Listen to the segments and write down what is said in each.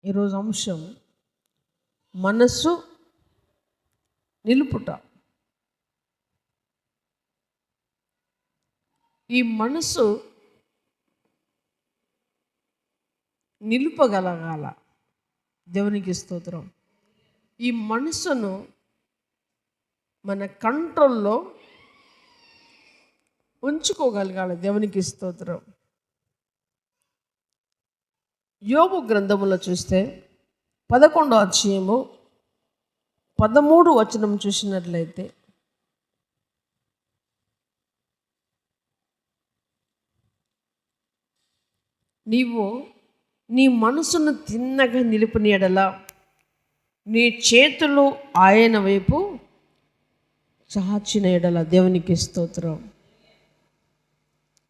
ఈరోజు అంశం మనస్సు నిలుపుట. ఈ మనస్సు నిలుపగలగాల. దేవునికి స్తోత్రం. ఈ మనస్సును మన కంట్రోల్లో ఉంచుకోగలగాలి. దేవునికి స్తోత్రం. యోబు గ్రంథములో చూస్తే 11వ అధ్యాయము 13వ వచనం చూసినట్లయితే, నీవు నీ మనసును తిన్నగా నిలుపుని ఎడల నీ చేతులు ఆయన వైపు చాచిన ఎడల. దేవునికి స్తోత్రం.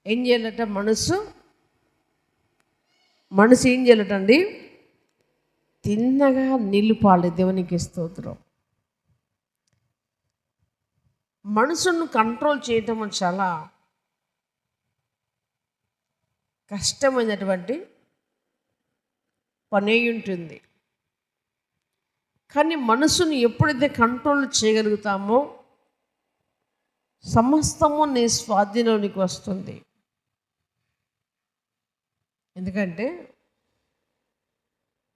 ఏం చేయాలట? మనసు ఏం చేయాలటండి? తిన్నగా నిలుపాలి. దేవునికి స్తోత్రం. మనసును కంట్రోల్ చేయటం చాలా కష్టమైనటువంటి పని ఉంటుంది. కానీ మనసును ఎప్పుడైతే కంట్రోల్ చేయగలుగుతామో సమస్తము నీ స్వాధీనంలోనికి వస్తుంది. ఎందుకంటే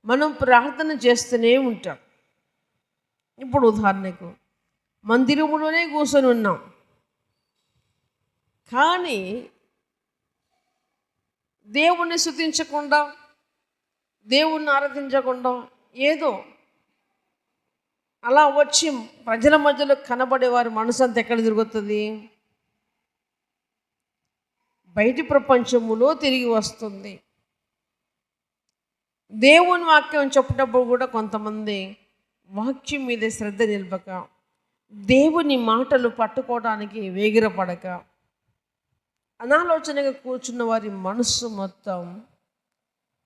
మనం ప్రార్థన చేస్తూనే ఉంటాం. ఇప్పుడు ఉదాహరణకు మందిరములోనే కూర్చొని ఉన్నాం, కానీ దేవుణ్ణి స్తుతించకుండా, దేవుణ్ణి ఆరాధించకుండా ఏదో అలా వచ్చి ప్రజల మధ్యలో కనబడేవారి మనసు అంతా ఎక్కడ తిరుగుతుంది? బయటి ప్రపంచములో తిరిగి వస్తుంది. దేవుని వాక్యం చెప్పేటప్పుడు కూడా కొంతమంది వాక్యం మీద శ్రద్ధ నిలపక, దేవుని మాటలు పట్టుకోవడానికి వేగిరపడక, అనాలోచనగా కూర్చున్న వారి మనస్సు మొత్తం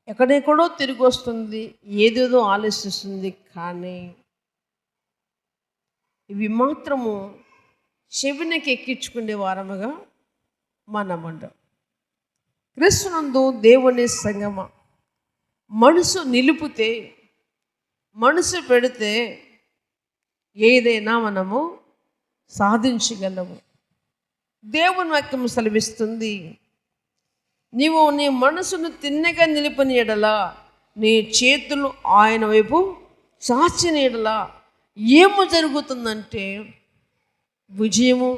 ఎక్కడెక్కడో తిరిగి వస్తుంది, ఏదేదో ఆలోచిస్తుంది. కానీ ఇవి మాత్రము చెవినకి ఎక్కించుకునే వారముగా మనమంటాం. క్రీస్తునందు దేవుని సంగమ, మనసు నిలుపుతే, మనసు పెడితే ఏదైనా మనము సాధించగలము. దేవుని వాక్యం సెలవిస్తుంది, నీవు నీ మనసును తిన్నగా నిలుపని ఎడల నీ చేతులు ఆయన వైపు చాచిన ఎడల ఏమో జరుగుతుందంటే విజయము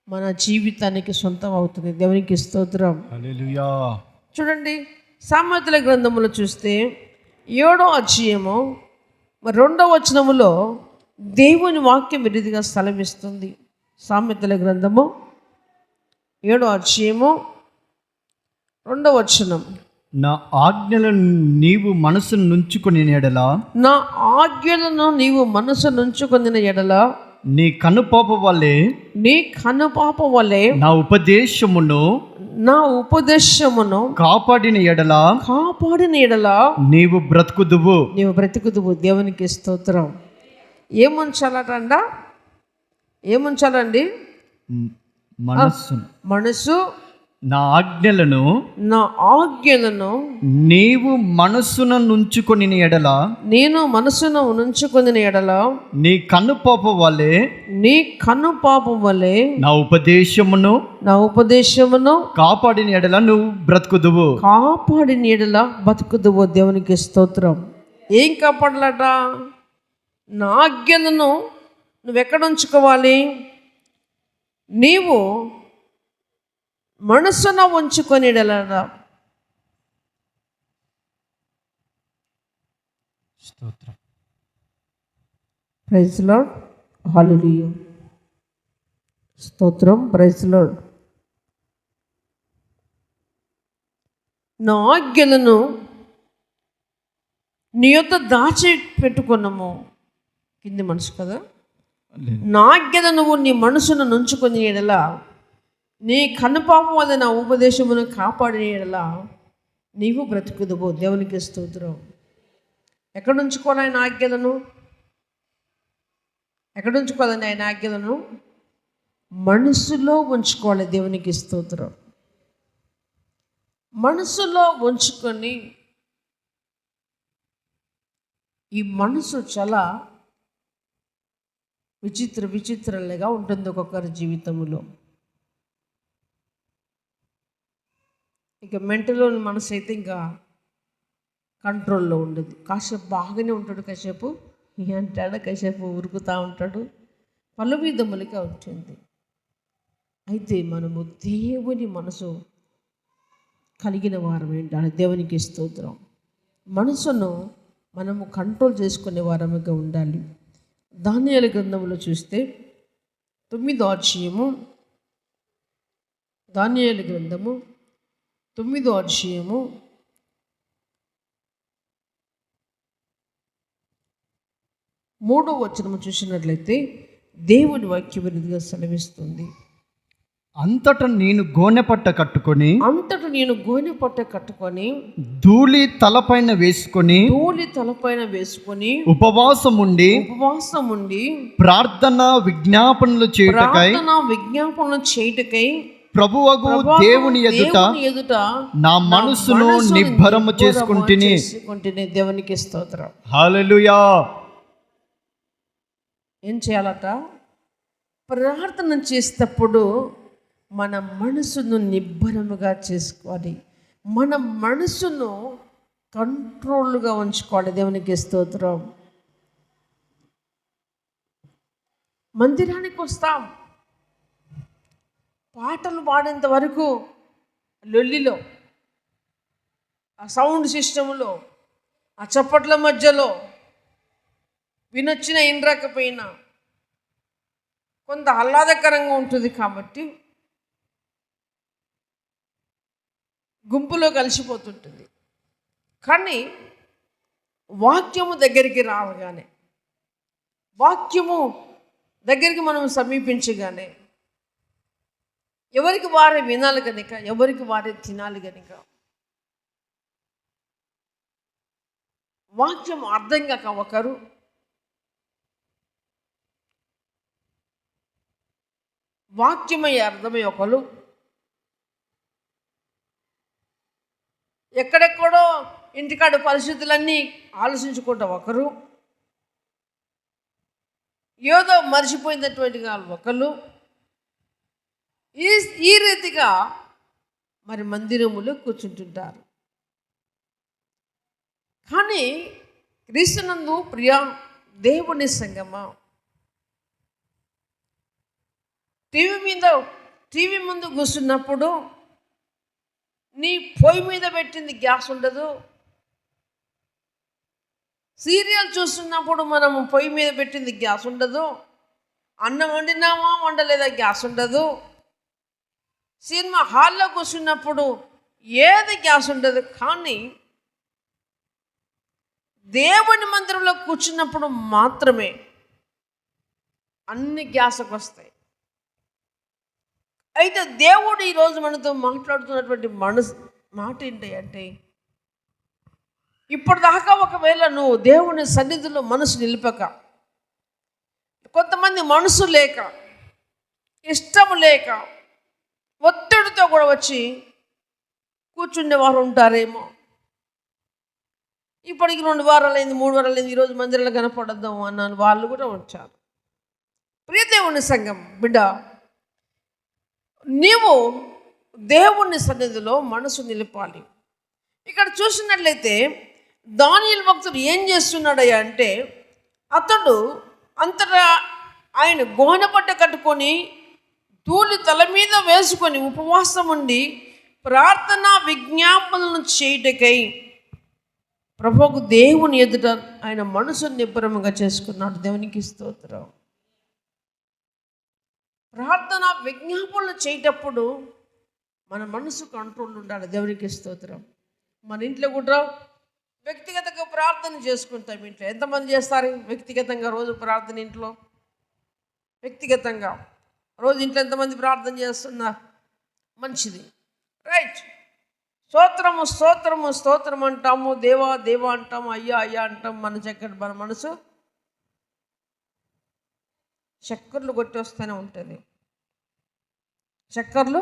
మన జీవితానికి సొంతం అవుతుంది. దేవునికి స్తోత్రం. హల్లెలూయా. చూడండి, సామెతల గ్రంథములో చూస్తే 7వ అధ్యాయము 2వ వచనములో దేవుని వాక్యం విధిగా స్థలమిస్తుంది. సామెతల గ్రంథము 7వ అధ్యాయము 2వ వచనం, నా ఆజ్ఞలను నీవు మనసును నుంచుకొని ఎడల, నా ఆజ్ఞలను నీవు మనసు నుంచుకొని ఎడల నీ కనుపాప వలె నా ఉపదేశమును కాపాడిన ఎడల నీవు బ్రతుకుదువు. దేవునికి స్తోత్రం. ఏముంచాలండి? మనసు. నా ఆజ్ఞలను నీవు మనసును నుంచుకొని ఎడల, నేను మనసును నుంచుకొని ఎడల నీ కనుపాప వలె నా ఉపదేశమును కాపాడిన ఎడల నువ్వు బ్రతుకుదువు. దేవునికి స్తోత్రం. ఏం కాపాడాలట? నా ఆజ్ఞలను నువ్వెక్కడ ఉంచుకోవాలి? నీవు మనసున ఉంచుకొని ఎడలరా. స్తోత్రం. Praise lord. హల్లెలూయా. స్తోత్రం. Praise lord. నా ఆజ్ఞలను నీ యొద్ద దాచి పెట్టుకున్నాము. కింది మనసు కదా. నా ఆజ్ఞలను నువ్వు నీ మనసును నుంచుకొని ఎడల నీ కనుపాపం వల్ల నా ఉపదేశమును కాపాడిన ఎడల నీవు బ్రతుకుదువు. దేవునికి స్తోత్రం. ఎక్కడ ఉంచుకోవాలి ఆయన ఆజ్ఞలను? ఎక్కడ ఉంచుకోవాలండి ఆయన ఆజ్ఞలను? మనసులో ఉంచుకోవాలి. దేవునికి స్తోత్రం. మనసులో ఉంచుకొని ఈ మనసు చాలా విచిత్రంగా ఉంటుంది ఒక్కొక్కరి జీవితంలో. ఇక మెంటల్లోని మనసు అయితే ఇంకా కంట్రోల్లో ఉండదు. కాసేపు బాగానే ఉంటాడు, కాసేపు అంటాడు, కాసేపు ఉరుకుతూ ఉంటాడు, పలు విధములుగా ఉంటుంది. అయితే మనము దేవుని మనసు కలిగిన వారం ఏంటంటే దేవునికి స్తోత్రం. మనసును మనము కంట్రోల్ చేసుకునే వారముగా ఉండాలి. దానియేలు గ్రంథంలో చూస్తే 9వ అధ్యాయము, దానియేలు గ్రంథము 9వ అధ్యాయము 3వ వచనము చూసినట్లయితే దేవుని వాక్యం విధంగా సెలవిస్తుంది. అంతటా నేను గోనెపట్ట కట్టుకొని ధూళి తలపైన వేసుకొని ఉపవాసం ఉండి ప్రార్థన విజ్ఞాపనలు చేయుటకై ప్రభువగు దేవుని ఎదుట నా మనసును నిబ్బరము చేసుకుంటుని. దేవునికి స్తోత్రం. హల్లెలూయా. ఏం చేయాలట? ప్రార్థన చేసేటప్పుడు మన మనసును నిబ్బరముగా చేసుకోవాలి, మన మనసును కంట్రోల్గా ఉంచుకోవాలి. దేవునికి స్తోత్రం. మందిరానికి వస్తాం, పాటలు పాడేంత వరకు లొల్లిలో, ఆ సౌండ్ సిస్టంలో, ఆ చప్పట్ల మధ్యలో వినొచ్చిన ఇనరాకపోయినా కొంత ఆహ్లాదకరంగా ఉంటుంది కాబట్టి గుంపులో కలిసిపోతుంటుంది. కానీ వాక్యము దగ్గరికి రావగానే, వాక్యము దగ్గరికి మనం సమీపించగానే ఎవరికి వారే వినాలి కనుక, ఎవరికి వారే తినాలి కనుక, వాక్యం అర్థం కాక ఒకరు, వాక్యమై అర్థమై ఒకరు, ఎక్కడెక్కడో ఇంటికాడ పరిస్థితులన్నీ ఆలోచించుకుంటా ఒకరు, ఏదో మర్చిపోయినటువంటి ఒకరు, ఈ రీతిగా మరి మందిరములో కూర్చుంటుంటారు. కానీ క్రీస్తునందు ప్రియా దేవుని సంగమా, టీవీ ముందు కూర్చున్నప్పుడు నీ పొయ్యి మీద పెట్టింది గ్యాస్ ఉండదు. సీరియల్ చూస్తున్నప్పుడు మనము పొయ్యి మీద పెట్టింది గ్యాస్ ఉండదు. అన్నం వండినామా వండలేదా గ్యాస్ ఉండదు. సినిమా హాల్లో కూర్చున్నప్పుడు ఏది గ్యాస్ ఉండదు. కానీ దేవుని మందిరంలో కూర్చున్నప్పుడు మాత్రమే అన్ని గ్యాస్కి వస్తాయి. అయితే దేవుడు ఈరోజు మనతో మాట్లాడుతున్నటువంటి మాట ఏంటి అంటే, ఇప్పటిదాకా ఒకవేళ నువ్వు దేవుని సన్నిధిలో మనసు నిలిపక, కొంతమంది మనసు లేక, ఇష్టం లేక, ఒత్తిడితో కూడా వచ్చి కూర్చుండే వారు ఉంటారేమో. ఇప్పటికి 2 వారాలైంది, 3 వారాలైంది, ఈరోజు మందిరంలో కనపడద్దాం అన్నాను వాళ్ళు కూడా వచ్చారు. ప్రియ దేవుని సంఘం బిడ్డ, నీవు దేవుని సన్నిధిలో మనసు నిలపాలి. ఇక్కడ చూసినట్లయితే దానియేలు భక్తుడు ఏం చేస్తున్నాడయ్యా అంటే, అతడు అంతటా ఆయన గోనెపట్ట కట్టుకొని ధూళి తల మీద వేసుకొని ఉపవాసం ఉండి ప్రార్థన విజ్ఞాపనలను చేయుటకై ప్రభువుకు దేవుని ఎదుట ఆయన మనసును నిబ్బరముగా చేసుకున్నాడు. దేవునికి స్తోత్రం. ప్రార్థన విజ్ఞాపనలు చేయటప్పుడు మన మనసు కంట్రోల్ ఉండాలి. దేవునికి స్తోత్రం. మన ఇంట్లో కూడా వ్యక్తిగతంగా ప్రార్థన చేసుకుంటాం. ఇంట్లో ఎంతమంది చేస్తారు వ్యక్తిగతంగా రోజు ప్రార్థన? ఇంట్లో వ్యక్తిగతంగా రోజు ఇంట్లో ఎంతమంది ప్రార్థన చేస్తున్నారు? మంచిది, రైట్. స్తోత్రము స్తోత్రము స్తోత్రం అంటాము, దేవా దేవా అంటాము, అయ్యా అయ్యా అంటాం. మన మనసు చక్కర్లు కొట్టేస్తూనే ఉంటుంది, చక్కర్లు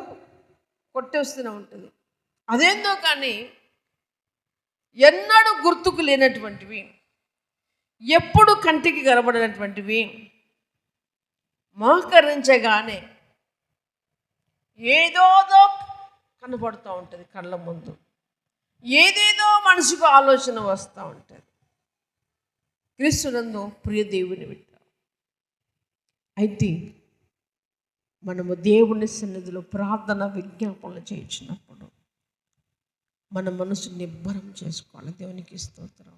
కొట్టేస్తూనే ఉంటుంది. అదేందో కానీ ఎన్నడూ గుర్తుకు లేనటువంటివి, ఎప్పుడు కంటికి కనబడినటువంటివి మోకరించగానే ఏదోదో కనబడుతూ ఉంటుంది కళ్ళ ముందు, ఏదేదో మనసుకు ఆలోచన వస్తూ ఉంటుంది. క్రీస్తునందు ప్రియ దేవుని బిడ్డ, అయితే మనము దేవుని సన్నిధిలో ప్రార్థన విజ్ఞాపనలు చేయించినప్పుడు మన మనసు నిబ్బరం చేసుకోవాలి. దేవునికి స్తోత్రం.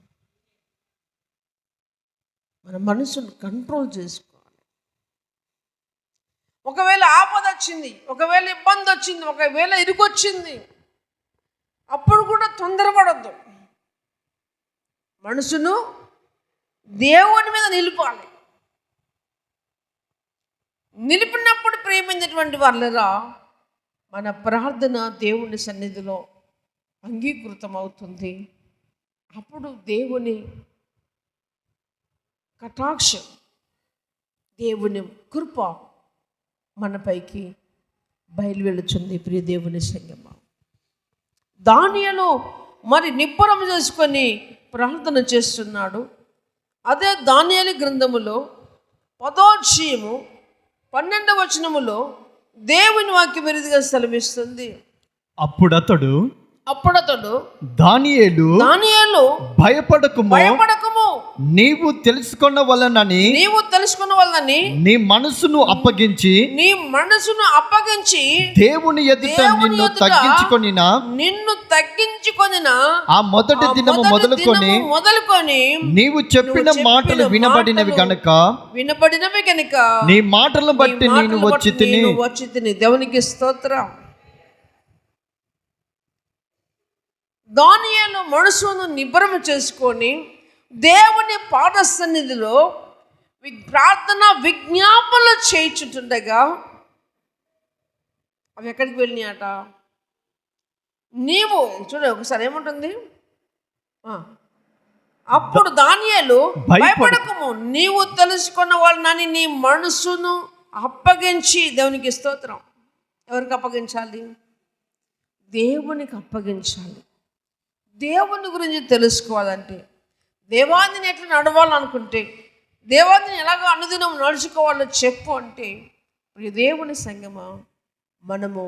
మన మనసును కంట్రోల్ చేసుకోవాలి. ఒకవేళ ఆపద వచ్చింది, ఒకవేళ ఇబ్బంది వచ్చింది, ఒకవేళ ఇరుకొచ్చింది, అప్పుడు కూడా తొందరపడద్దు. మనసును దేవుని మీద నిలిపాలి. నిలిపినప్పుడు ప్రేమించినటువంటి వాళ్ళరా మన ప్రార్థన దేవుని సన్నిధిలో అంగీకృతం అవుతుంది. అప్పుడు దేవుని కటాక్షం, దేవుని కృప మనపైకి బయలువెళుతుంది. ప్రియ దేవుని సంగమ, దానియేలు మరి నిబ్బరం చేసుకొని ప్రార్థన చేస్తున్నాడు. అదే దానియేలు గ్రంథములో 10వ అధ్యాయము 12వ వచనములో దేవుని వాక్యం విరిదిగా సెలవిస్తుంది. అప్పుడతడు దానియేలు భయపడకుము, నీవు తెలుసుకున్న వలనని నీ మనసును అప్పగించి దేవుని ఎదుట నిన్ను తగ్గించుకొనిన ఆ మొదటి దినము మొదలుకొని నీవు చెప్పిన మాటలు వినబడినవి గనుక నీ మాటలను బట్టి నేను వచ్చి తిని. దేవునికి స్తోత్రం. దానియేలు మనసును నిబ్బరం చేసుకొని దేవుని పాద సన్నిధిలో ప్రార్థన విజ్ఞాపనలు చేయించుండగా అవి ఎక్కడికి వెళ్ళినాయట? నీవు చూడ ఒకసారి ఏముంటుంది, అప్పుడు దానియేలు భయపడకము, నీవు తెలుసుకున్న వాళ్ళని నీ మనసును అప్పగించి. దేవునికి స్తోత్రం. ఎవరికి అప్పగించాలి? దేవునికి అప్పగించాలి. దేవుని గురించి తెలుసుకోవాలంటే, దేవాన్ని ఎట్లా నడవాలనుకుంటే, దేవాన్ని ఎలాగో అనుదినం నడుచుకోవాలో చెప్పు అంటే, దేవుని సంగమా మనము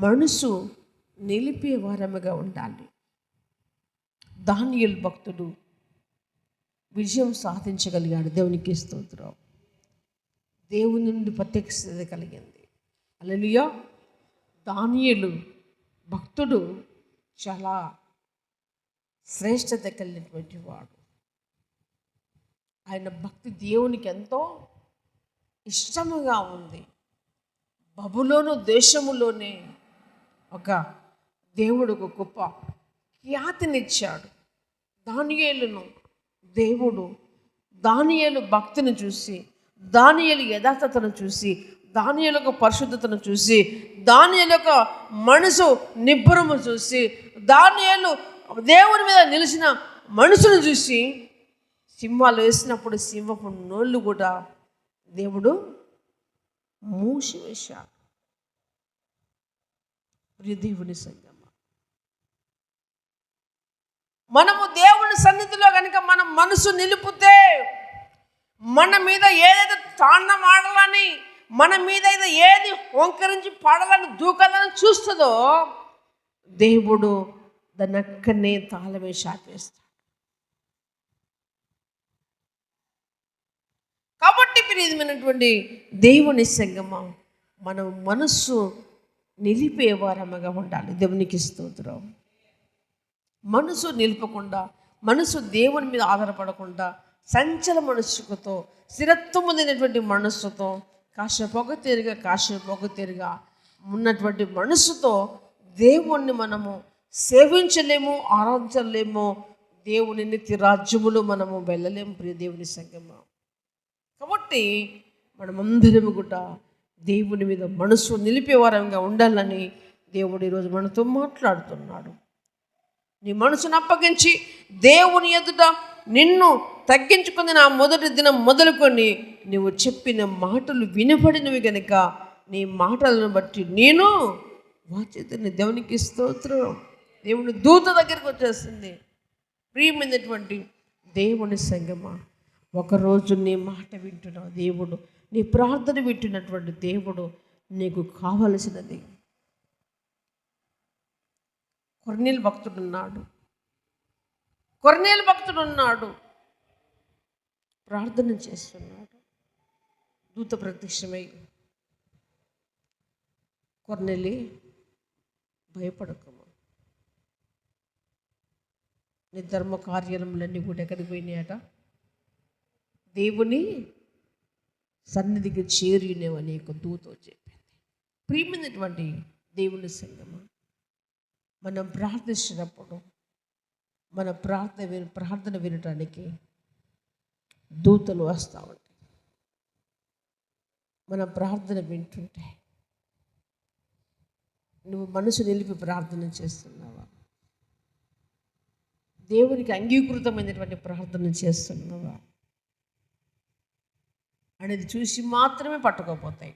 మనసు నిలిపే వారముగా ఉండాలి. దానియేలు భక్తుడు విజయం సాధించగలిగాడు. దేవునికి స్తోత్రం. దేవుని నుండి ప్రత్యక్షత కలిగింది. హల్లెలూయా. దానియేలు భక్తుడు చాలా శ్రేష్టత కలిగినటువంటి వాడు. ఆయన భక్తి దేవునికి ఎంతో ఇష్టముగా ఉంది. బబులోను దేశములోనే ఒక దేవుడు ఒక గొప్ప ఖ్యాతినిచ్చాడు దానియేలును. దేవుడు దానియేలు భక్తిని చూసి, దానియేలు యథార్థతను చూసి, దానియేలు యొక్క పరిశుద్ధతను చూసి, దానియేలు యొక్క మనసు నిబ్బరము చూసి, దానియేలు దేవుని మీద నిలిచిన మనసును చూసి, సింహాలు వేసినప్పుడు సింహపు నోళ్ళు కూడా దేవుడు మూసివేశాడు. ప్రియ దేవుని సంగమ, మనము దేవుని సన్నిధిలో కనుక మనం మనసు నిలుపుతే, మన మీద ఏదైతే తాండం ఆడాలని, మన మీద ఏది వంకరించి పాడాలని దూకాలని చూస్తుందో దేవుడు దాన్ని అక్కడనే తాళమే శాపేస్తాడు. కాబట్టి ప్రియమైనటువంటి దేవుని సంగమ, మనం మనస్సు నిలిపేవారముగా ఉండాలి. దేవునికి స్తోత్రం. మనసు నిలుపకుండా, మనసు దేవుని మీద ఆధారపడకుండా, సంచల మనస్సుతో, స్థిరత్వము లేనటువంటి మనస్సుతో, కాసేపు ఒక తీరుగా ఉన్నటువంటి మనస్సుతో దేవుణ్ణి మనము సేవించలేము, ఆరాధించలేము. దేవుని నిత్య రాజ్యములో మనము వెళ్ళలేము. ప్రియ దేవుని సంగమ, కాబట్టి మనమందరము కూడా దేవుని మీద మనసు నిలిపేవారంగా ఉండాలని దేవుడు ఈరోజు మనతో మాట్లాడుతున్నాడు. నీ మనసును అప్పగించి దేవుని ఎదుట నిన్ను తగ్గించుకుని నా మొదటి దినం మొదలుకొని నువ్వు చెప్పిన మాటలు వినబడినవి కనుక నీ మాటలను బట్టి నేను వాచేతని. దేవునికి స్తోత్రం. దేవుని దూత దగ్గరికి వచ్చేస్తుంది. ప్రియమైనటువంటి దేవుని సంగమా, ఒకరోజు నీ మాట వింటున్న దేవుడు, నీ ప్రార్థన వింటున్నటువంటి దేవుడు నీకు కావలసినది. కొర్నేలు భక్తుడున్నాడు, ప్రార్థన చేస్తున్నాడు. దూత ప్రత్యక్షమై, కొర్నేలి భయపడకము, నీ ధర్మ కార్యాలన్నీ కూడా ఎక్కడికి పోయినాయట, దేవుని సన్నిధికి చేరినేవని ఒక దూత చెప్పింది. ప్రియమైనటువంటి దేవుని సంగమా, మనం ప్రార్థించినప్పుడు మన ప్రార్థన వినటానికి దూతలు వస్తూ ఉంటాయి. మన ప్రార్థన వింటుంటే నువ్వు మనసు నిలిపి ప్రార్థన చేస్తున్నావా? దేవునికి అంగీకృతమైనటువంటి ప్రార్థన చేస్తున్నావా అనేది చూసి మాత్రమే పట్టుకోపోతాయి.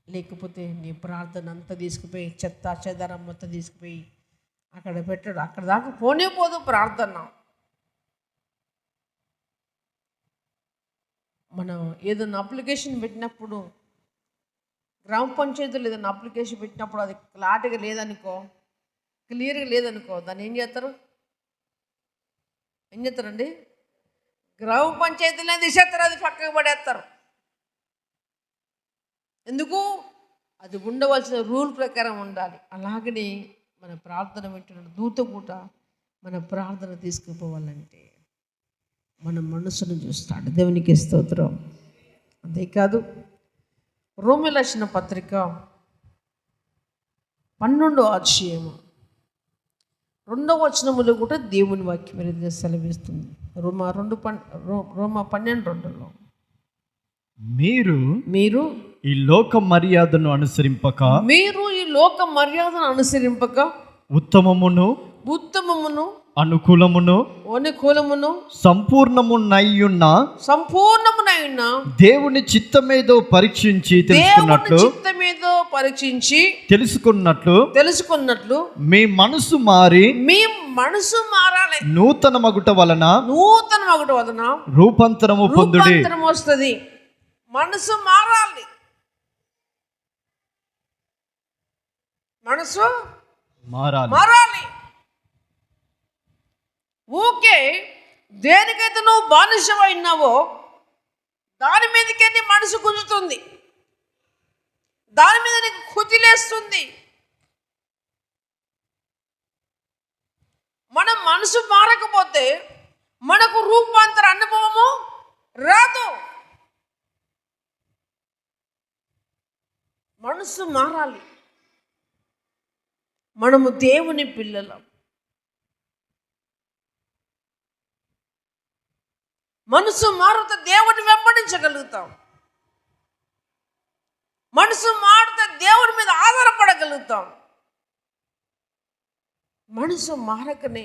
లేకపోతే నీ ప్రార్థన అంతా తీసుకుపోయి చెత్త చెదారం మొత్తం తీసుకుపోయి అక్కడ పెట్టడు. అక్కడ దాకా పోనే పోదు ప్రార్థన. మనం ఏదైనా అప్లికేషన్ పెట్టినప్పుడు, గ్రామ పంచాయతీలో ఏదైనా అప్లికేషన్ పెట్టినప్పుడు అది క్లారిటీగా లేదనుకో, క్లియర్గా లేదనుకో, దాన్ని ఏం చేస్తారండి? గ్రామ పంచాయతీలో తీసేస్తారు, అది పక్కకు పడేస్తారు. ఎందుకు? అది ఉండవలసిన రూల్ ప్రకారం ఉండాలి. అలాగనే మన ప్రార్థన వింటున్న దూత కూడా మన ప్రార్థన తీసుకుపోవాలంటే మన మనసును చూస్తాడు. దేవునికి స్తోత్రం. అంతేకాదు, రోమీయులకు రాసిన పత్రిక 12వ అధ్యాయము 2వ వచనములో కూడా దేవుని వాక్యం మీద సెలవిస్తుంది. రోమా 12:2లో మీరు ఈ లోక మర్యాదను అనుసరింపక ఉత్తమమును అనుకూలమును సంపూర్ణమునైయున్న దేవుని చిత్తమేదో పరీక్షించి తెలుసుకున్నట్లు మీ మనసు మారాలి. నూతన మగుట వలన రూపాంతరము పొందుడి. వస్తుంది. మనసు మారాలి. ఊకే దేనికైతే నువ్వు బానిసమైనావో దాని మీదకే నీ మనసు గుంజుతుంది, దాని మీద నీకు కుదిలేస్తుంది. మనం మనసు మారకపోతే మనకు రూపాంతర అనుభవము రాదు. మనసు మారాలి. మనము దేవుని పిల్లలం. మనసు మారితే దేవుని వెంబడించగలుగుతాం. మనసు మారితే దేవుని మీద ఆధారపడగలుగుతాం. మనసు మారకనే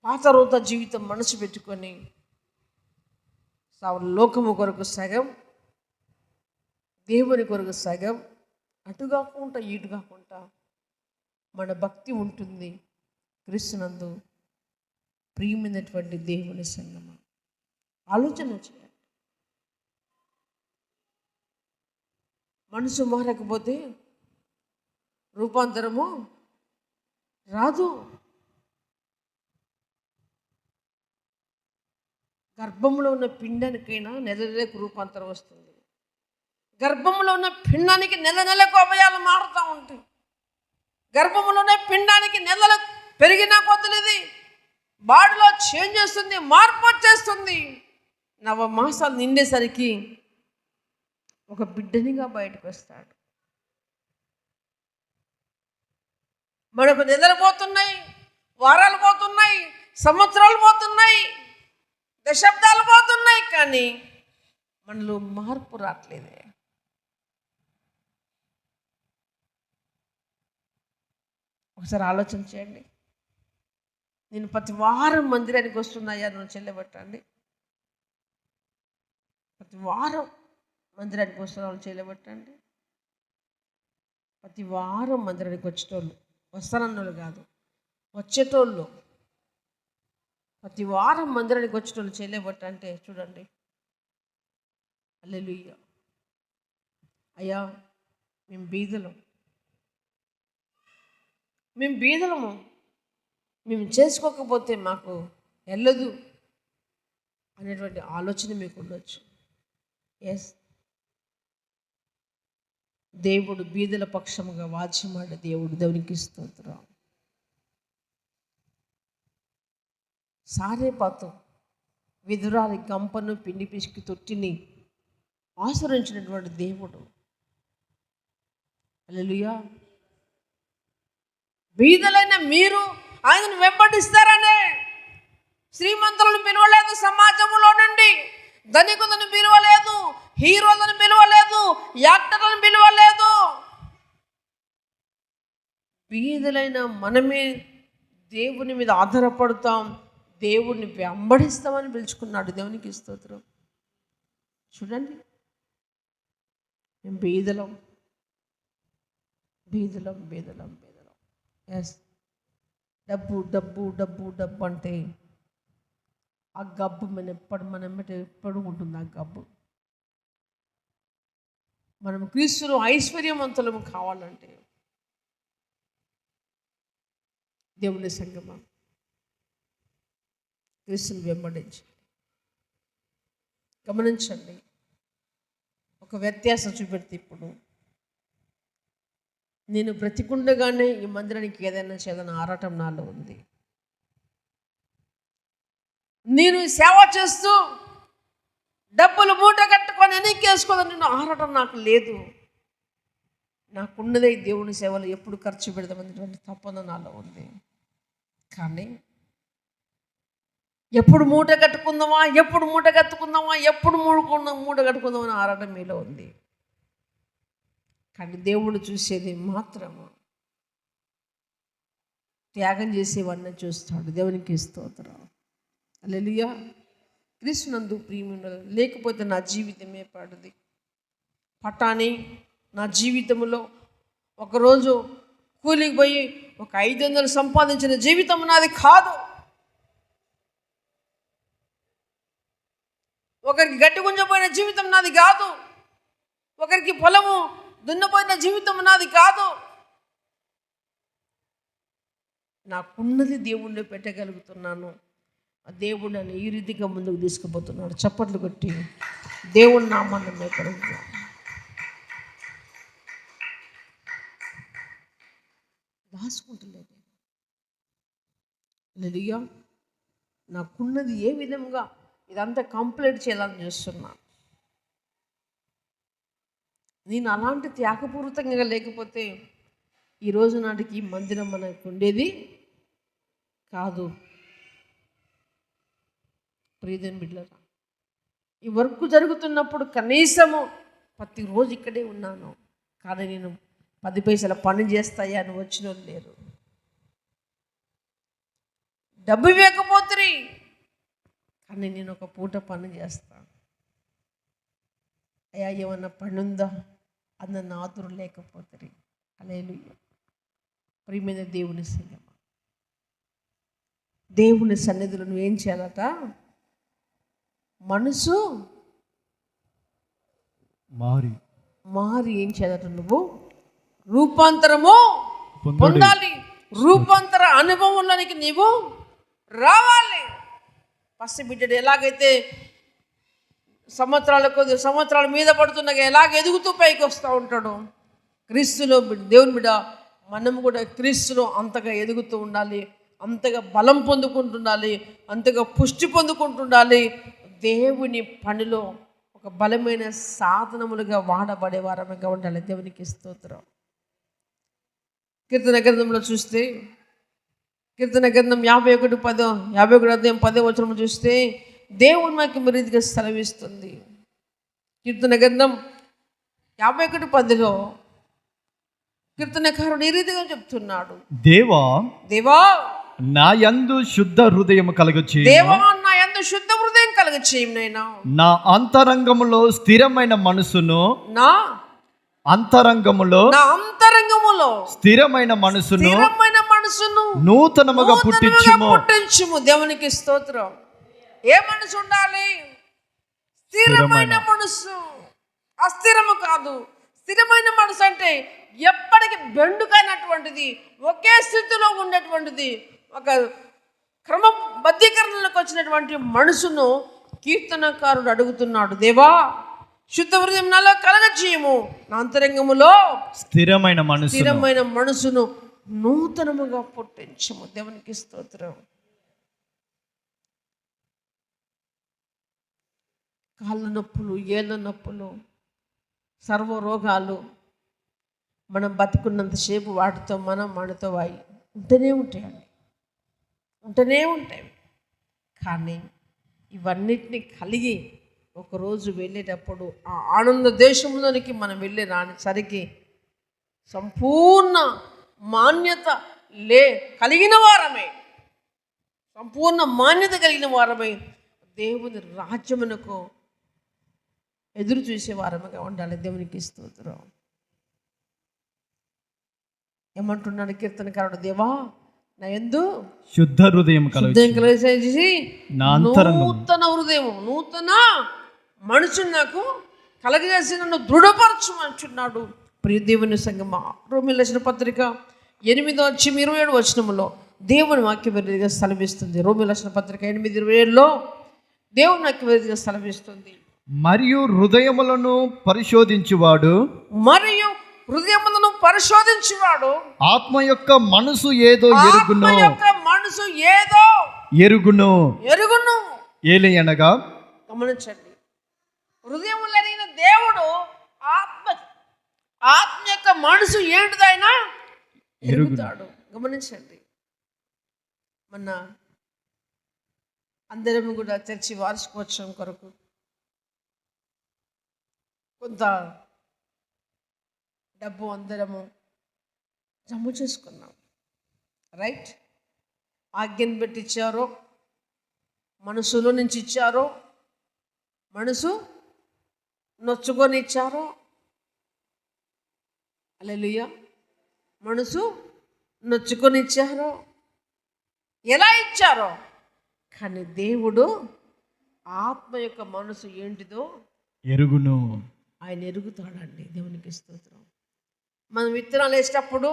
పాతరోత జీవితం మనసు పెట్టుకొని లోకము కొరకు సగం, దేవుని కొరకు సగం, అటు కాకుండా ఇటు కాకుండా మన భక్తి ఉంటుంది. క్రీస్తునందు ప్రియమైనటువంటి దేవుని సంగమా, ఆలోచన చేయాలి. మనసు మారకపోతే రూపాంతరము రాదు. గర్భంలో ఉన్న పిండానికైనా నెల నెలకు రూపాంతరం వస్తుంది. గర్భంలో ఉన్న పిండానికి నెల నెలకు అవయాలు మారుతూ ఉంటాయి. గర్భంలోనే పిండానికి నెలలు పెరిగినా కొద్దిది బాడీలో చేంజ్ చేస్తుంది, మార్పు వచ్చేస్తుంది. 9 మాసాలు నిండేసరికి ఒక బిడ్డనిగా బయటకు వస్తాడు. మనకు నెలలు పోతున్నాయి, వారాలు పోతున్నాయి, సంవత్సరాలు పోతున్నాయి, దశాబ్దాలు పోతున్నాయి, కానీ మనలో మార్పు రావట్లేదే. ఒకసారి ఆలోచన చేయండి. నేను ప్రతి వారం మందిరానికి వస్తున్నాయా నన్ను చెల్లబట్టండి. ప్రతి వారం మందిరానికి వస్తున్న వాళ్ళు చెల్లబట్టండి. ప్రతి వారం మందిరానికి వచ్చేటోళ్ళు వస్తానన్నోళ్ళు కాదు, వచ్చేటోళ్ళు. ప్రతి వారం మందిరానికి వచ్చేటోళ్ళు చేయలేబట్ట అంటే చూడండి. హల్లెలూయా. అయ్యా మేము బీదలము, మేము చేసుకోకపోతే మాకు వెళ్ళదు అనేటువంటి ఆలోచన మీకు ఉండొచ్చు. ఎస్, దేవుడు బీదల పక్షముగా వాచ్యమాడే దేవుడు. దేవునికి స్తోత్రం. సారేపాతు విధురాలి గంపను పిండి పిసికి తొట్టిని ఆశ్రయించినటువంటి దేవుడు. హల్లెలూయా. బీదలైన మీరు ఆయనను వెంబడిస్తారనే. శ్రీమంతులను పిలవలేదు, సమాజంలో నుండి ధనికులను పిలవలేదు, హీరోలను పిలవలేదు, యాక్టర్లను పిలవలేదు. బీదలైన మనమే దేవుని మీద ఆధారపడతాం, దేవుడిని వెంబడిస్తామని పిలుచుకున్నాడు. దేవునికి స్తోత్రం. చూడండి, మేము బీదలం. ఎస్, డబ్బు అంటే ఆ గబ్బు మనం ఎప్పుడు ఉంటుంది. ఆ గబ్బు మనం క్రీస్తులో ఐశ్వర్యవంతులము కావాలంటే దేవుని సంగమం క్రీస్తుని వెంబడించి. గమనించండి, ఒక వ్యత్యాసం చూపెడితే, ఇప్పుడు నేను బ్రతికుండగానే ఈ మందిరానికి ఏదైనా చేదైనా ఆరాటం నాలో ఉంది. నేను సేవ చేస్తూ డబ్బులు మూట కట్టుకొని ఎన్నికేసుకోదని నేను ఆరాటం నాకు లేదు. నాకున్నదే దేవుని సేవలు ఎప్పుడు ఖర్చు పెడదామనేటువంటి తపన నాలో ఉంది. కానీ ఎప్పుడు మూట కట్టుకుందామా ఎప్పుడు మూట కట్టుకుందామని ఆరాటం మీలో ఉంది. కానీ దేవుడు చూసేది మాత్రము త్యాగం చేసేవాడిని చూస్తాడు. దేవునికి స్తోత్రం. హల్లెలూయా. క్రీస్తునందు ప్రియమైన, లేకపోతే నా జీవితమే పాడుది. పటాని నా జీవితంలో ఒకరోజు కూలికి పోయి ఒక 500 సంపాదించిన జీవితం నాది కాదు. ఒకరికి గట్టి గుంజపోయిన జీవితం నాది కాదు. ఒకరికి పొలము దున్నపోయిన జీవితం నాది కాదు. నాకున్నది దేవుణ్ణి పెట్టగలుగుతున్నాను. ఆ దేవుడు నన్ను ఈ రీతిగా ముందుకు తీసుకుపోతున్నాడు. చప్పట్లు కొట్టి దేవుని నామాన్ని మేపడుతున్నాను. దాచుకుంటలేదు. హల్లెలూయా. నాకున్నది ఏ విధంగా ఇదంతా కంప్లీట్ చేయాలని చూస్తున్నా. నేను అలాంటి త్యాగపూరితంగా లేకపోతే ఈరోజు నాటికి మందిరం మనకు ఉండేది కాదు. ప్రియదేవుని బిడ్డలారా, ఈ వర్క్ జరుగుతున్నప్పుడు కనీసము ప్రతిరోజు ఇక్కడే ఉన్నాను. కానీ నేను 10 పైసల పని చేస్తాయా అని వచ్చిన వాళ్ళు లేరు. డబ్బు ఇవ్వకపోతే కానీ నేను ఒక పూట పని చేస్తాను. అయ్యా ఏమన్నా పని ఉందా అన్న నాదురు లేకపోతే. హల్లెలూయా. ప్రియమైన దేవుని సంగమ, దేవుని సన్నిధిలో నువ్వేం చేయాలట? మనసు మారి ఏం చేయాలట? నువ్వు రూపాంతరము పొందాలి. రూపాంతర అనుభవంలోనికి నీవు రావాలి. పసిబిడ్డడు ఎలాగైతే సంవత్సరాల మీద పడుతున్నాగా ఎలాగ ఎదుగుతూ పైకి వస్తూ ఉంటాడు, క్రీస్తులో దేవుని బిడ్డ మనం కూడా క్రీస్తులో అంతగా ఎదుగుతూ ఉండాలి, అంతగా బలం పొందుకుంటుండాలి, అంతగా పుష్టి పొందుకుంటుండాలి. దేవుని పనిలో ఒక బలమైన సాధనములుగా వాడబడే వారముగా ఉండాలి. దేవునికి స్తోత్రం. కీర్తన గ్రంథంలో చూస్తే, కీర్తన గ్రంథం 51 అధ్యాయం 10 చూస్తే దేవుని వాక్యం రీతిగా సెలవిస్తుంది. కీర్తన గ్రంథం 51:10 కీర్తనకారుడు ఈ రీతిగా చెప్తున్నాడు, దేవా నా యందు శుద్ధ హృదయం కలుగచేయుము. దేవా నా యందు శుద్ధ హృదయం కలుగచేయుము. నైనా నా అంతరంగములో స్థిరమైన మనసును, నా అంతరంగములో నా అంతరంగములో స్థిరమైన మనసును నూతనముగా పుట్టించుము. దేవునికి స్తోత్రం. ఏ మనసు ఉండాలి? స్థిరమైన మనసు, అస్థిరము కాదు. స్థిరమైన మనసు అంటే ఎప్పటికీ బెండుకైనటువంటిది, ఒకే స్థితిలో ఉండేటువంటిది, ఒక క్రమబద్ధీకరణలోకి వచ్చినటువంటి మనసును కీర్తనకారుడు అడుగుతున్నాడు. దేవా, శుద్ధ హృదయం నాలో కలగజేయము, నా అంతరంగములో స్థిరమైన మనసును నూతనముగా పుట్టించము. దేవునికి స్తోత్రం. కాళ్ళ నొప్పులు, ఏళ్ళ నొప్పులు, సర్వ రోగాలు మనం బతికున్నంతసేపు వాటితో మనతో ఉంటూనే ఉంటాయి. కానీ ఇవన్నిటిని కలిగి ఒకరోజు వెళ్ళేటప్పుడు ఆ ఆనంద దేశంలోనికి మనం వెళ్ళి రానిసరికి సంపూర్ణ మాన్యత కలిగిన వారమే దేవుని రాజ్యమునకు ఎదురు చూసే వారముగా ఉండాలి. దేవునికి స్తోత్రం. ఏమంటున్నాడు కీర్తనకారుడు? దేవా, నా యందు శుద్ధ హృదయం కలిగజేసి నూతన హృదయం, నూతన మనుషుని నాకు కలగజేసి నన్ను దృఢపరచమంటున్నాడు. ప్రియ దేవుని సంగమా, రోమీయులకు రాసిన పత్రిక 8:27 దేవుని వాక్య విరుద్ధంగా స్థలమిస్తుంది. రోమీయులకు రాసిన పత్రిక 8:27 దేవుని వాక్య విరుద్ధంగా స్థలమిస్తుంది. మరియు హృదయములను పరిశోధించువాడు ఆత్మ యొక్క మనసు ఏదో ఎరుగును. ఏలయనగా, గమనించండి, హృదయములో ఎరిగిన దేవుడు ఆత్మ యొక్క మనసు ఏంటిదైనా ఎరుగుతాడు. గమనించండి, మొన్న అందరం కూడా చర్చి వార్షికోత్సవం కొరకు కొంత డబ్బు అందరము జమ చేసుకున్నాం. రైట్? ఆజ్ఞను పెట్టి ఇచ్చారో, మనసులో నుంచి ఇచ్చారో, మనసు నొచ్చుకొని ఇచ్చారో, హల్లెలూయా, మనసు నొచ్చుకొని ఇచ్చారో, ఎలా ఇచ్చారో, కానీ దేవుడు ఆత్మ యొక్క మనసు ఏంటిదో ఎరుగును. ఆయన ఎరుగుతాడండి. దేవునికి స్తోత్రం. మనం విత్తనాలు వేసేటప్పుడు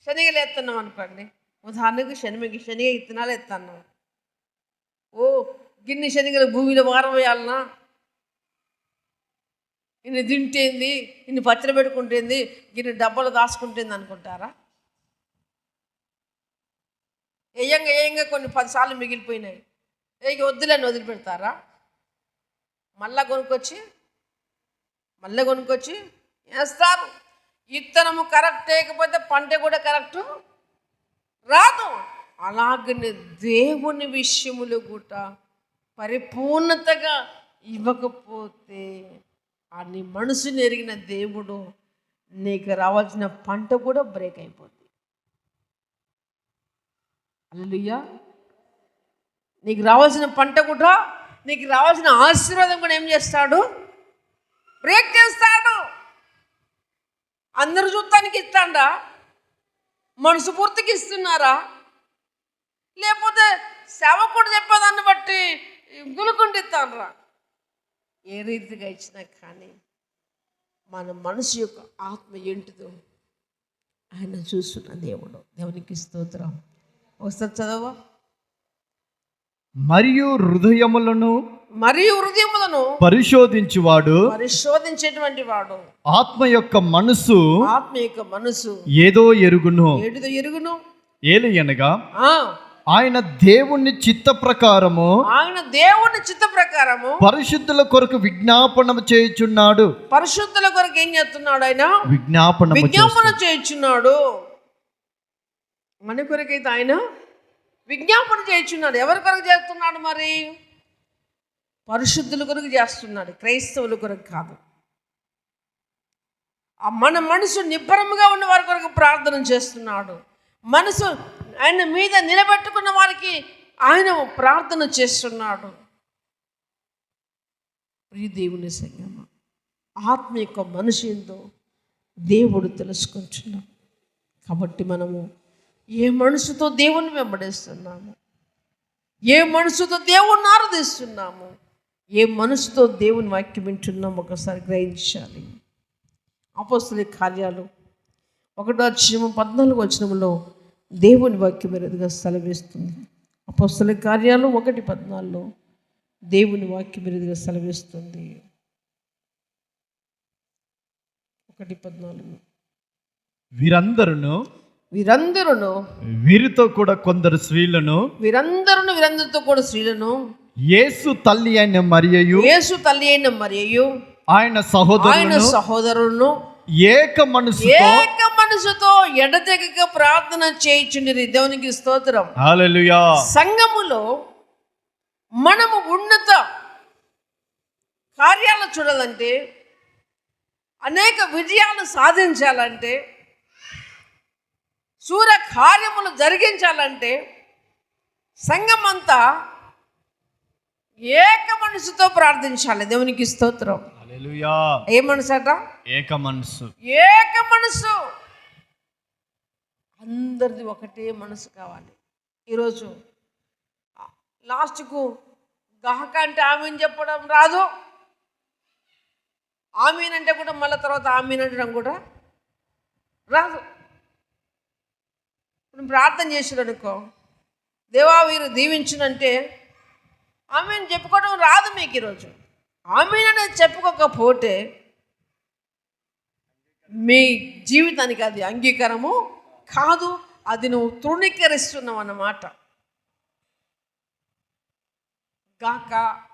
శనగలు ఎత్తున్నాం అనుకోండి, ఉదాహరణకు శనగ విత్తనాలు ఎత్తున్నాం. గిన్నె శనగలు భూమిలో వారవేయాలన్నా, ఇన్ని తింటేంది, ఇన్ని పచ్చడి పెట్టుకుంటేంది, గిన్నె డబ్బాలు దాచుకుంటేంది అనుకుంటారా? ఏయంగా కొన్ని 10 సార్లు మిగిలిపోయినాయి, వద్దులని వదిలిపెడతారా? మళ్ళా కొనుక్కొచ్చి వేస్తారు. విత్తనము కరెక్ట్ లేకపోతే పంట కూడా కరెక్ట్ రాదు. అలాగనే దేవుని విషయములు కూడా పరిపూర్ణతగా ఇవ్వకపోతే ఆ నీ మనసుని ఎరిగిన దేవుడు నీకు రావాల్సిన పంట కూడా బ్రేక్ అయిపోతుంది. హల్లెలూయా. నీకు రావాల్సిన పంట కూడా, నీకు రావాల్సిన ఆశీర్వాదం కూడా ఏం చేస్తాడు? బ్రేక్ చేస్తాడు. అందరు చూడటానికి ఇస్తాడా? మనసు పూర్తికి ఇస్తున్నారా? లేకపోతే సేవకుడు చెప్పేదాన్ని బట్టి గులుకుంటూ ఇస్తానరా? ఏ రీతిగా ఇచ్చినా కానీ మన మనసు యొక్క ఆత్మ ఏంటిదో ఆయన చూస్తున్న దేవుడు. దేవునికి స్తోత్రం. ఒకసారి చదవా. మరియు హృదయములను పరిశోధించేటువంటి వాడు ఆత్మ యొక్క మనసు ఏదో ఎరుగును. ఏలయనగా, ఆయన దేవుని చిత్త ప్రకారము పరిశుద్ధుల కొరకు విజ్ఞాపన చేయుచున్నాడు. పరిశుద్ధుల కొరకు ఏం చేస్తున్నాడు? ఆయన విజ్ఞాపన చేయుచున్నాడు. మన కొరకైతే ఆయన విజ్ఞాపన చేయుచున్నాడు. ఎవరి కొరకు చేస్తున్నాడు? మరి పరిశుద్ధుల కొరకు చేస్తున్నాడు, క్రైస్తవుల కొరకు కాదు. మన మనసు నిబ్బరముగా ఉన్న వారి కొరకు ప్రార్థన చేస్తున్నాడు. మనసు ఆయన మీద నిలబెట్టుకున్న వారికి ఆయన ప్రార్థన చేస్తున్నాడు. ప్రియ దేవుని సంగమా, ఆత్మ యొక్క మనిషి ఏందో దేవుడు తెలుసుకుంటున్నాం. కాబట్టి మనము ఏ మనసుతో దేవుని వెంబడిస్తున్నాము, ఏ మనసుతో దేవుణ్ణి ఆరాధిస్తున్నాము, ఏ మనసుతో దేవుని వాక్యం వింటున్నాము ఒకసారి గ్రహించాలి. అపోస్తలుల కార్యాలు 1:14 దేవుని వాక్యం ఎదురుగా సెలవిస్తుంది. అపోస్తలుల కార్యాలు 1:14 దేవుని వాక్యం ఎదురుగా సెలవిస్తుంది. 1:14 వీరందరూ వీరితో కూడా కొందరు స్త్రీలను వీరందరితో కూడా స్త్రీలను యేసు తల్లి అయిన మరియయు ఆయన సహోదరులను ఏక మనసుతో ఎడతెగక ప్రార్థన చేయుచుండిరి. దేవునికి స్తోత్రం. హల్లెలూయా. సంఘములో మనము ఉన్నత కార్యాలు చూడాలంటే, అనేక విజయాలు సాధించాలంటే, సూర కార్యములు జరిగించాలంటే సంఘమంతా ఏక మనసుతో ప్రార్థించాలి. దేవునికి స్తోత్రం. హల్లెలూయా. ఏ మనసు అట? ఏక మనసు. అందరిది ఒకటే మనసు కావాలి. ఈరోజు లాస్ట్కు గాహక అంటే ఆమెను చెప్పడం రాదు, ఆమీన్ అంటే కూడా మళ్ళీ తర్వాత ఆమీన్ అనడం కూడా రాదు. ఇప్పుడు ప్రార్థన చేసాడు అనుకో, దేవా వీరు దీవించునంటే ఆమీన్ చెప్పుకోవడం రాదు మీకు. ఈరోజు ఆమీన్ అనేది చెప్పుకోకపోతే మీ జీవితానికి అది అంగీకారము కాదు, అది నువ్వు తృణీకరిస్తున్నావు అన్నమాట. గాక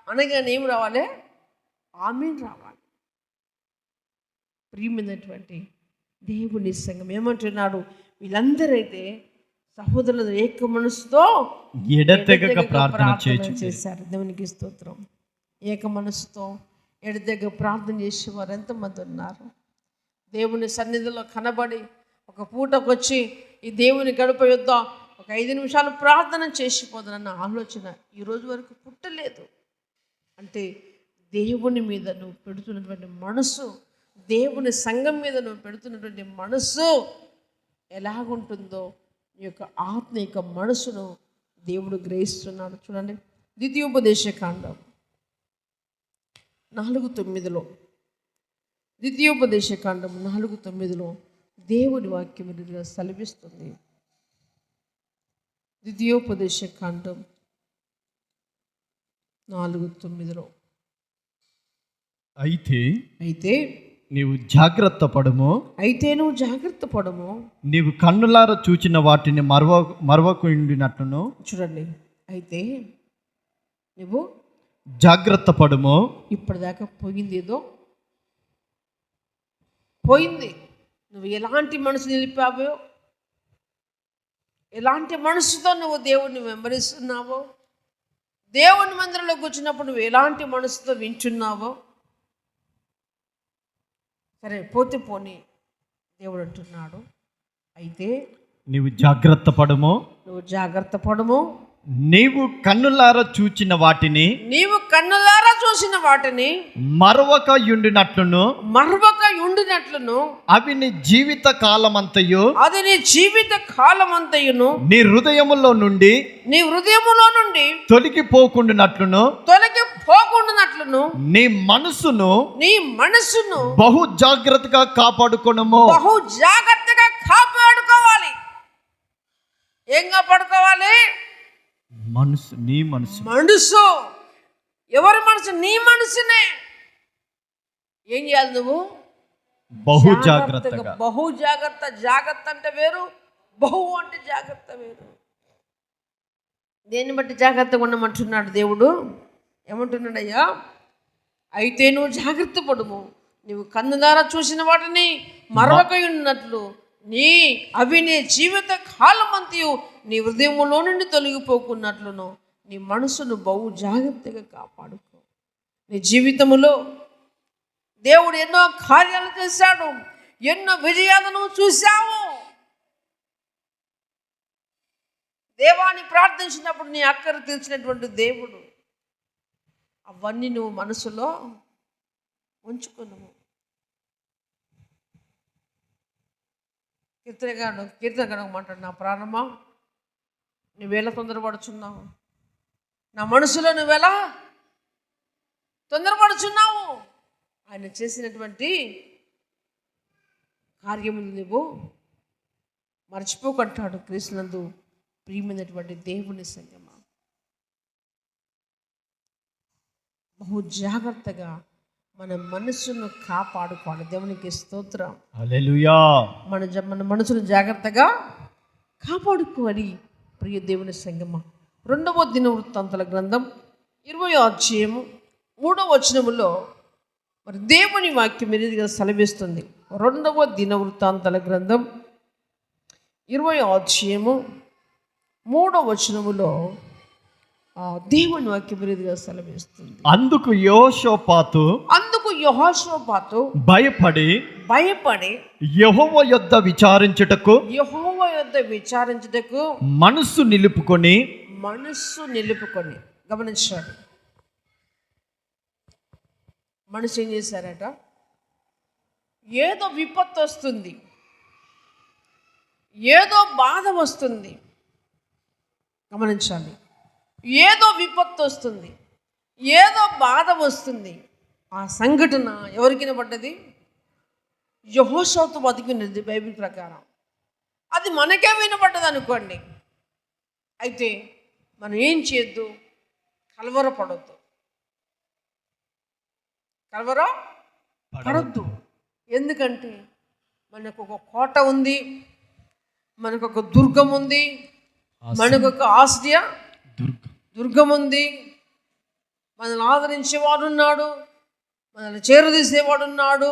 అనగానే ఏం రావాలి? ఆమీన్ రావాలి. ప్రియమైనటువంటి దేవుని సంఘం ఏమంటున్నాడు? వీళ్ళందరైతే సహోదరులు ఏక మనసుతో ఎడతెగక ప్రార్థన చేశారు. దేవునికి స్తోత్రం. ఏక మనసుతో ఎడతెగ ప్రార్థన చేసేవారు ఎంతమంది ఉన్నారు? దేవుని సన్నిధిలో కనబడి ఒక పూటకు వచ్చి ఈ దేవుని గడప యొద్ద ఒక 5 నిమిషాలు ప్రార్థన చేసిపోదనన్న ఆలోచన ఈరోజు వరకు పుట్టలేదు. అంటే దేవుని మీద నువ్వు పెడుతున్నటువంటి మనసు, దేవుని సంఘం మీద నువ్వు పెడుతున్నటువంటి మనసు ఎలాగుంటుందో నీ యొక్క ఆత్మ యొక్క మనసును దేవుడు గ్రహిస్తున్నాడు. చూడండి, ద్వితీయోపదేశకాండం 4:9 ద్వితీయోపదేశకాండం 4:9 దేవుని వాక్యం ఎదురుగా సెలవిస్తుంది. ద్వితీయోపదేశకాండం 4:9 అయితే నీవు జాగ్రత్త పడము, నీవు కన్నులార చూచిన వాటిని మరవకుండినట్లును. చూడండి, అయితే నువ్వు జాగ్రత్త పడము. ఇప్పటిదాకా పోయింది ఏదో పోయింది. నువ్వు ఎలాంటి మనసు నిలిపావో, ఎలాంటి మనసుతో నువ్వు దేవుణ్ణి వెంబడిస్తున్నావో, దేవుని మందిరంలో కూర్చున్నప్పుడు నువ్వు ఎలాంటి మనసుతో వింటున్నావో, సరే పోతే పోనీ దేవుడు అంటున్నాడు. అయితే నీవు జాగ్రత్త పడము, నీవు కన్నులారా చూచిన వాటిని మరవక ఉండినట్లును అవి నీ జీవిత కాలమంతయును నీ హృదయములో నుండి తొలగిపోకుండానట్లును నీ మనసును బహు జాగ్రత్తగా కాపాడుకోవాలి. ఏం కాపాడుకోవాలి? మనసు. ఎవరి మనసు? నీ మనసునే. ఏం చేయాలి నువ్వు? బహు జాగ్రత్త. జాగ్రత్త అంటే వేరు, బహు అంటే జాగ్రత్త వేరు. దేన్ని బట్టి జాగ్రత్తగా ఉండమంటున్నాడు దేవుడు? ఏమంటున్నాడు అయ్యా? అయితే నువ్వు జాగ్రత్త పడుము, నువ్వు కన్నులారా చూసిన వాటిని మరొక ఉన్నట్లు అవి నీ జీవిత కాలమంతయు నీ హృదయంలో నుండి తొలగిపోకున్నట్లును నీ మనసును బహు జాగ్రత్తగా కాపాడుకో. నీ జీవితంలో దేవుడు ఎన్నో కార్యాలు చేశాడు, ఎన్నో విజయాలను చూశావు. దేవాన్ని ప్రార్థించినప్పుడు నీ అక్కర తీర్చినటువంటి దేవుడు అవన్నీ నువ్వు మనసులో ఉంచుకున్నావు. కీర్తనగాడు మాట్లాడు, నా ప్రాణమా నువ్వేలా తొందరపడుచున్నావు, నా మనసులో నువ్వెలా తొందరపడుచున్నావు. ఆయన చేసినటువంటి కార్యములు నువ్వు మర్చిపోకంటాడు. క్రీస్తునందు ప్రియమైనటువంటి దేవుని సంగమా, బహు జాగ్రత్తగా మన మనసును కాపాడుకోవాలి. దేవునికి స్తోత్రం. హల్లెలూయా. మన మనసును జాగ్రత్తగా కాపాడుకోవాలి. ప్రియ దేవుని సంగమా, 2వ దినవృత్తాంతాల గ్రంథం 20వ అధ్యాయము 3వ వచనములో మరి దేవుని వాక్యం మీదుగా సెలవిస్తుంది. 2వ దినవృత్తాంతాల గ్రంథం 20వ అధ్యాయము 3వ వచనములో దేవుని వాక్యం మీదుగా సెలవిస్తుంది. అందుకు యెహోషాపాతు భయపడి యెహోవా యొద్ద విచారించుటకు మనస్సు నిలుపుకొని గమనించాడు. మనసు ఏం చేశారట? ఏదో విపత్తు వస్తుంది, ఏదో బాధ వస్తుంది. గమనించాలి, ఏదో విపత్తు వస్తుంది, ఏదో బాధ వస్తుంది. ఆ సంఘటన ఎవరికి వినపడ్డది? యెహోషాపాతు బతికినది బైబిల్ ప్రకారం. అది మనకే వినపడ్డది అనుకోండి. అయితే మనం ఏం చేయొద్దు? కలవరపడొద్దు. కలవరపడొద్దు. ఎందుకంటే మనకు ఒక కోట ఉంది, మనకు ఒక దుర్గం ఉంది, మనకు ఒక ఆశ్రయ దుర్గం ఉంది. మనల్ని ఆదరించేవాడు ఉన్నాడు, మనల్ని చేరదీసేవాడు ఉన్నాడు.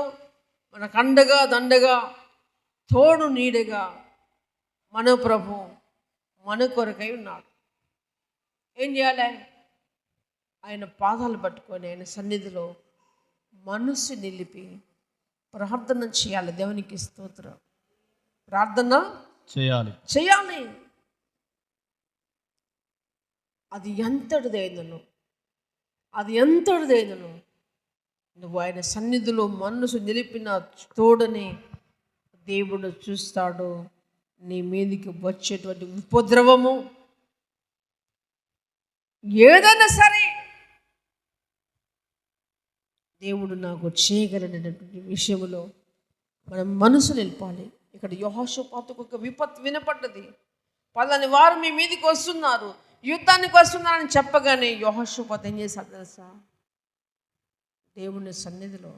మనకు అండగా దండగా తోడు నీడగా మన ప్రభు మన కొరకై ఉన్నాడు. ఏం చేయాలి? ఆయన పాదాలు పట్టుకొని ఆయన సన్నిధిలో మనస్సు నిలిపి ప్రార్థన చేయాలి. దేవునికి స్తోత్రం. ప్రార్థన చేయాలి. అది ఎంతటిదైనను నువ్వు ఆయన సన్నిధిలో మనసు నిలిపిన తోడని దేవుడు చూస్తాడు. నీ మీదికి వచ్చేటువంటి ఉపద్రవము ఏదైనా సరే దేవుడు నాకు చేయగలిగినటువంటి విషయంలో మనం మనసు నిలపాలి. ఇక్కడ యెహోషాపాతుకు ఒక విపత్తు వినపడ్డది. పలాని వారు మీ మీదికి వస్తున్నారు, యుద్ధానికి వస్తున్నారని చెప్పగానే యెహోషాపాతు ఏం చేశాడు తెలుసా? దేవుని సన్నిధిలో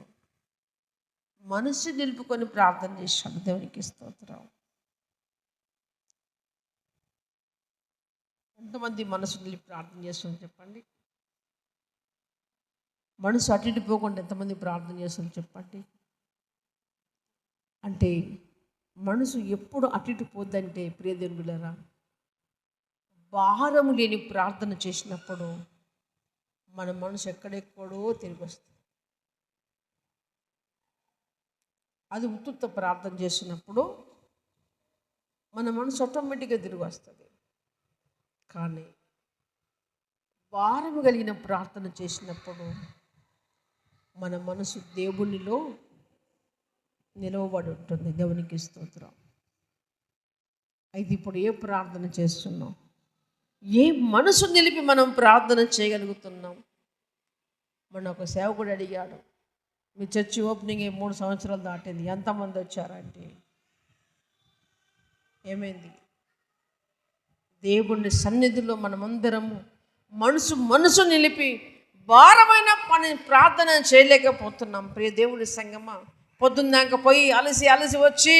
మనసు నిలుపుకొని ప్రార్థన చేశాడు. దేవునికి స్తోత్రం. ఎంతమంది మనసు నిలిపి ప్రార్థన చేస్తుంది చెప్పండి? మనసు అటు ఇటు పోకుండా ఎంతమంది ప్రార్థన చేస్తుంది చెప్పండి? అంటే మనసు ఎప్పుడు అటు ఇటు పోద్దంటే ప్రియదేవుని బిడ్డలారా, భారము లేని ప్రార్థన చేసినప్పుడు మన మనసు ఎక్కడెక్కడో తిరిగి వస్తుంది. అది ఉత్తుత్త ప్రార్థన చేసినప్పుడు మన మనసు ఆటోమేటిక్గా తిరిగి వస్తుంది. కానీ భారము కలిగిన ప్రార్థన చేసినప్పుడు మన మనసు దేవునిలో నిలవబడి ఉంటుంది. దేవునికి స్తోత్రం. అయితే ఇప్పుడు ఏ ప్రార్థన చేస్తున్నాం? ఏ మనసు నిలిపి మనం ప్రార్థన చేయగలుగుతున్నాం? మన ఒక సేవకుడు అడిగాడు, మీ చర్చి ఓపెనింగ్ 3 సంవత్సరాలు దాటింది, ఎంతమంది వచ్చారంటే ఏమైంది? దేవుని సన్నిధిలో మనమందరము మనసు నిలిపి భారమైన ప్రార్థన చేయలేకపోతున్నాం. ప్రియ దేవుని సంగమా, పొద్దున్నాక పోయి అలసి వచ్చి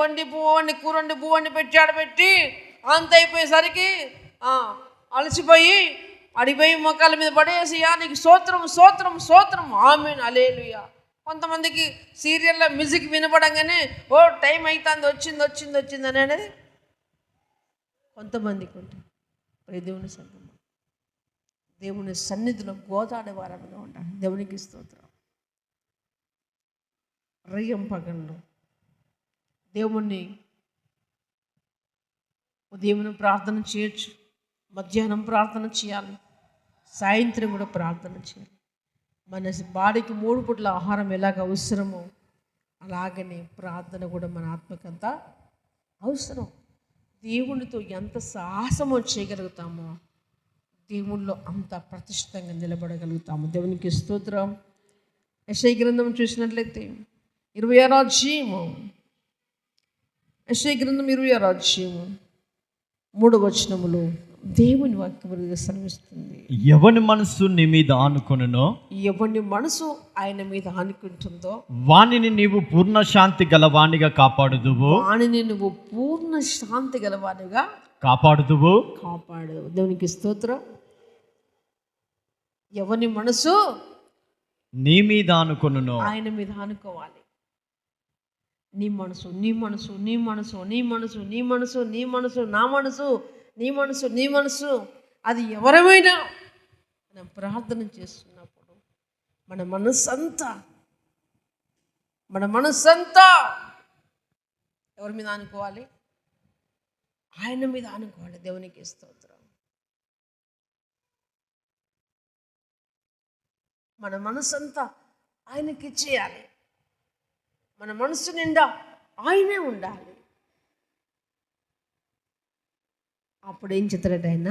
వండి కూర వండి పువ్వండి పెట్టి ఆడబెట్టి అంత అయిపోయేసరికి అలసిపోయి అడిపోయి మొక్కల మీద పడేసి నీకు స్తోత్రం ఆమేన్ హల్లెలూయా. కొంతమందికి సీరియల్లో మ్యూజిక్ వినపడంగానే టైం అవుతుంది వచ్చింది అనేది కొంతమందికి ఉంటుంది. దేవుని సంగమా, దేవుని సన్నిధిలో గోదాడేవారముగా ఉండాలి. దేవునికి స్తోత్రం. రయ్యం పగల్లో దేవుణ్ణి ఉదయం ప్రార్థన చేయొచ్చు, మధ్యాహ్నం ప్రార్థన చేయాలి, సాయంత్రం కూడా ప్రార్థన చేయాలి. మన బాడీకి 3 పూట్ల ఆహారం ఎలాగ అవసరమో అలాగనే ప్రార్థన కూడా మన ఆత్మకంతా అవసరం. దేవునితో ఎంత సాహసమో చేయగలుగుతామో దేవుళ్ళో అంత ప్రతిష్ఠితంగా నిలబడగలుగుతాము. దేవునికి స్తోత్రం. యెషయా గ్రంథం చూసినట్లయితే 26వ అధ్యాయము, యెషయా గ్రంథం 26వ అధ్యాయము 3వ వచనములో దేవుని వాక్యం సెలవిస్తుంది. ఎవని మనసు నీ మీద ఆనుకొనునో, ఎవని మనసు ఆయన మీద ఆనుకుంటుందో వానిని నీవు పూర్ణ శాంతి గలవానిగా కాపాడుదువు. వానిని నువ్వు పూర్ణ శాంతి గలవానిగా కాపాడుదువు. దేవునికి స్తోత్రం. ఎవని మనసు నీ మీద ఆనుకొనునో, ఆయన మీద ఆనుకోవాలి. నీ మనసు, నీ మనసు, నీ మనసు, నీ మనసు, నీ మనసు, నీ మనసు, నా మనసు, నీ మనసు, నీ మనసు, అది ఎవరమైనా మనం ప్రార్థన చేస్తున్నప్పుడు మన మనస్సంతా ఎవరి మీద ఆనుకోవాలి? ఆయన మీద ఆనుకోవాలి. దేవునికి స్తోత్రం. మన మనసంతా ఆయనకి ఇచ్చేయాలి. మన మనసు నిండా ఆయనే ఉండాలి. అప్పుడు ఏం చెప్తాడట ఆయన?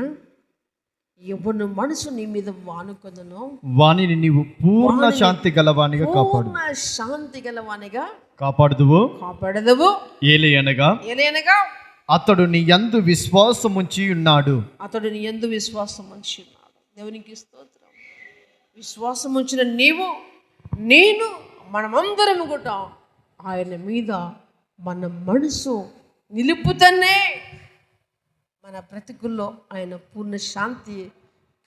ఎవరు మనసు నీ మీద ఆనుకొనునో వానిని నీవు పూర్ణ శాంతి గలవానిగా కాపాడు. పూర్ణ శాంతి గలవానిగా కాపాడుదువు. ఏలయనగా అతడు నీ యందు విశ్వాసం ఉంచి ఉన్నాడు. దేవునికి స్తోత్రం. విశ్వాసం ఉంచిన నీవు, నేను, మనమందరం కూడా ఆయన మీద మన మనసు నిలుపుతనే మన బ్రతుకుల్లో ఆయన పూర్ణ శాంతి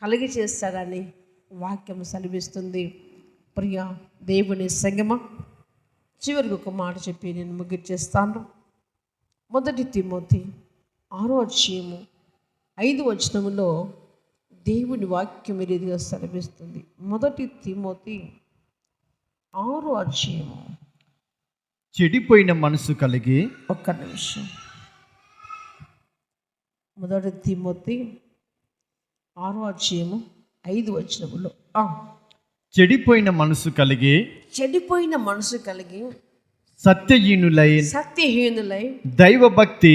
కలిగి చేస్తాడని వాక్యం సెలవిస్తుంది. ప్రియ దేవుని సంగమా, చివరికి ఒక మాట చెప్పి నేను ముగించేస్తాను. 1 తిమోతి 6వ అధ్యాయము 5వ వచనములో దేవుని వాక్యం ఈ రీతిగా సెలవిస్తుంది. 1 తిమోతి 6వ అధ్యాయము. చెడిపోయిన మనసు కలిగి, ఒక్క నిమిషం. 1 తిమోతి 6వ అధ్యాయము 5వ వచనములో చెడిపోయిన మనసు కలిగి సత్యహీనులై దైవభక్తి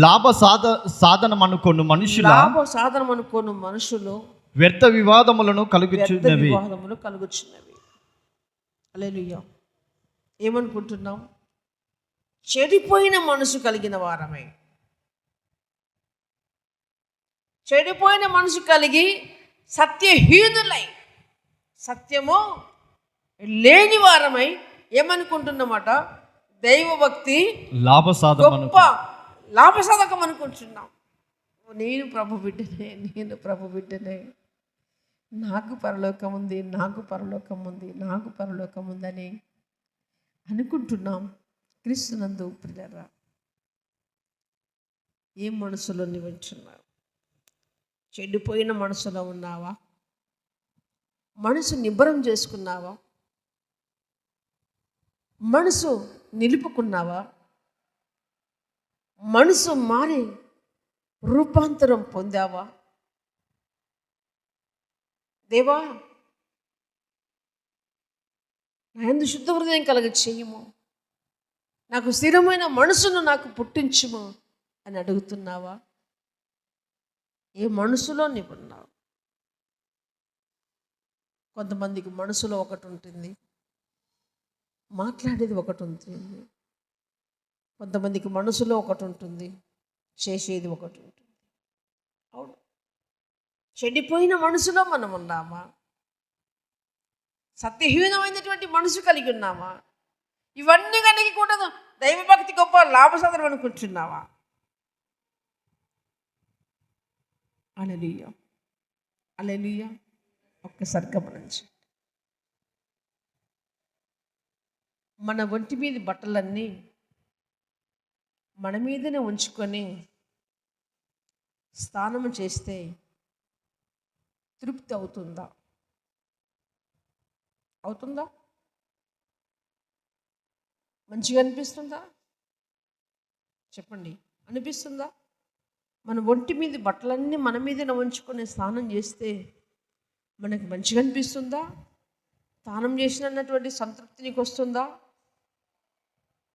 లాభ సాధనం అనుకోను మనుషులు వ్యర్థ వివాదములను కలుగుచున్నవి. హల్లెలూయా. ఏమనుకుంటున్నాం? చెడిపోయిన మనసు కలిగిన వారమే. చెడిపోయిన మనసు కలిగి సత్యహీనులై, సత్యము లేని వారమై ఏమనుకుంటున్నామట? దైవభక్తి గొప్ప లాభసాధకం అనుకుంటున్నాం. నేను ప్రభు బిడ్డనే, నాకు పరలోకం ఉందని అనుకుంటున్నాం. క్రీస్తునందు ప్రియులారా, ఏ మనసులో నివసించున్నావు? చెడిపోయిన మనసులో ఉన్నావా? మనసు నిబ్బరం చేసుకున్నావా? మనసు నిలుపుకున్నావా? మనసు మారి రూపాంతరం పొందావా? దేవా, నా యందు శుద్ధ హృదయం కలగ చేయము, నాకు స్థిరమైన మనసును నాకు పుట్టించుము అని అడుగుతున్నావా? ఏ మనసులో నీవున్నావు? కొంతమందికి మనసులో ఒకటి ఉంటుంది, మాట్లాడేది ఒకటి ఉంటుంది. కొంతమందికి మనసులో ఒకటి ఉంటుంది, చేసేది ఒకటి ఉంటుంది. అవును, చెడిపోయిన మనసులో మనం ఉన్నామా? సత్యహీనమైనటువంటి మనసు కలిగి ఉన్నామా? ఇవన్నీ కలిగి కూడా దైవభక్తి గొప్ప లాభసాధనం అనుకుంటున్నావా? హల్లెలూయా, హల్లెలూయా. ఒక్కసారి గమనించండి. మన ఒంటి మీద బట్టలన్నీ మన మీదనే ఉంచుకొని స్నానం చేస్తే తృప్తి అవుతుందా? మంచిగా అనిపిస్తుందా? చెప్పండి, అనిపిస్తుందా? మన ఒంటి మీద బట్టలన్నీ మన మీదనే ఉంచుకొని స్నానం చేస్తే మనకు మంచిగా అనిపిస్తుందా? దానం చేసినటువంటి సంతృప్తి నీకు వస్తుందా?